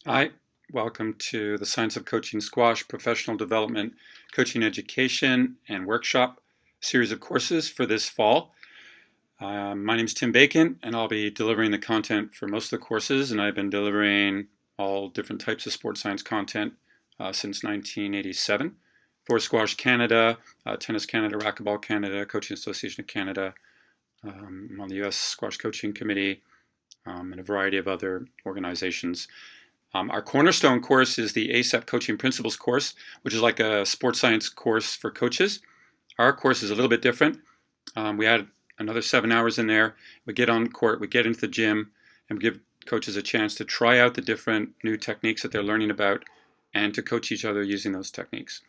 Hi, welcome to the Science of Coaching Squash Professional Development Coaching Education and Workshop series of courses for this fall. My name is Tim Bacon, and I'll be delivering the content for most of the courses, and I've been delivering all different types of sports science content since 1987 for Squash Canada, Tennis Canada, Racquetball Canada, Coaching Association of Canada. I'm on the U.S. Squash Coaching Committee, and a variety of other organizations. Our cornerstone course is the ASAP Coaching Principles course, which is like a sports science course for coaches. Our course is a little bit different. We add another 7 hours in there. We get on court, we get into the gym, and we give coaches a chance to try out the different new techniques that they're learning about and to coach each other using those techniques.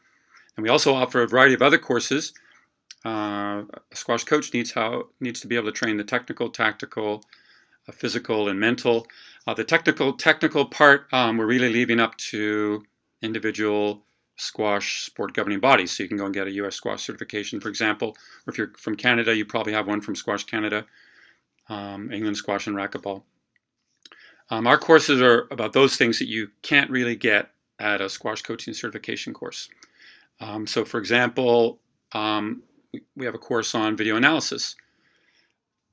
And we also offer a variety of other courses. A squash coach needs to be able to train the technical, tactical, physical, and mental. The technical part, we're really leaving up to individual squash sport governing bodies. So you can go and get a U.S. squash certification, for example. Or if you're from Canada, you probably have one from Squash Canada, England Squash and Racquetball. Our courses are about those things that you can't really get at a squash coaching certification course. So for example, we have a course on video analysis.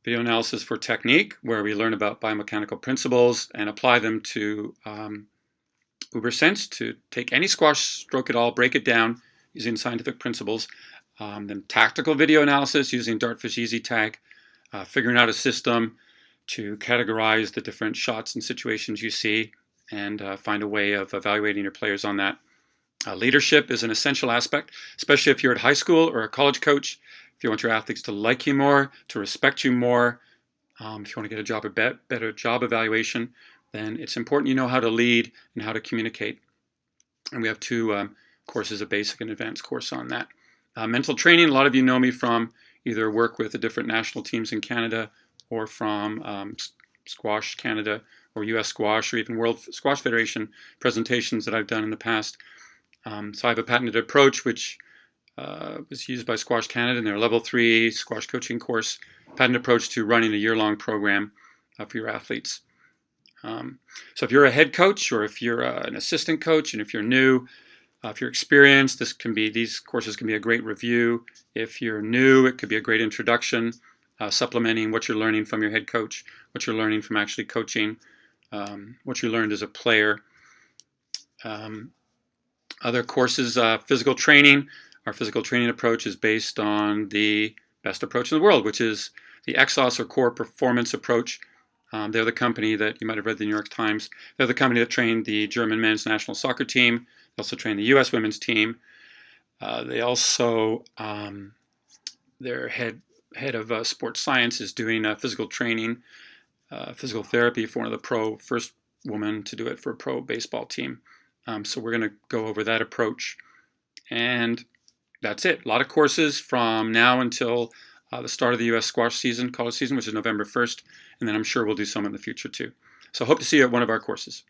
Video analysis for technique, where we learn about biomechanical principles and apply them to UberSense to take any squash, stroke it all, break it down using scientific principles. Then tactical video analysis using Dartfish EasyTag, figuring out a system to categorize the different shots and situations you see and find a way of evaluating your players on that. Leadership is an essential aspect, especially if you're at high school or a college coach. If you want your athletes to like you more, to respect you more, if you want to get a better job evaluation, then it's important you know how to lead and how to communicate. And we have two courses, a basic and advanced course on that. Mental training, a lot of you know me from either work with the different national teams in Canada or from Squash Canada or US Squash or even World Squash Federation presentations that I've done in the past. So I have a patented approach which was used by Squash Canada in their Level 3 squash coaching course, patent approach to running a year-long program for your athletes. So if you're a head coach or if you're an assistant coach and if you're new, if you're experienced, these courses can be a great review. If you're new, it could be a great introduction, supplementing what you're learning from your head coach, what you're learning from actually coaching, what you learned as a player. Other courses, physical training. Our physical training approach is based on the best approach in the world, which is the Exos or Core Performance approach. They're the company that you might have read the New York Times. They're the company that trained the German men's national soccer team. They also trained the U.S. women's team. They also, their head of sports science is doing physical training, physical therapy for one of the first woman to do it for a pro baseball team. So we're going to go over that approach. And that's it. A lot of courses from now until the start of the U.S. squash season, college season, which is November 1st. And then I'm sure we'll do some in the future too. So hope to see you at one of our courses.